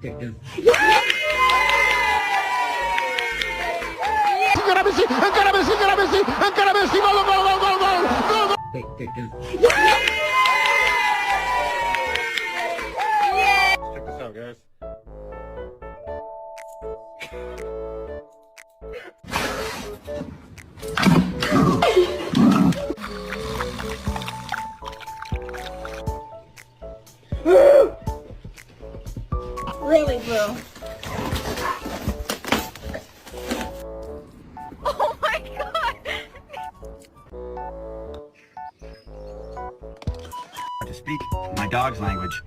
Encara Messi, encara Messi, encara Messi, encara Messi, gol, gol, gol, gol, gol, gol, gol. Check this out, guys. Really, bro? Oh my god! To speak my dog's language.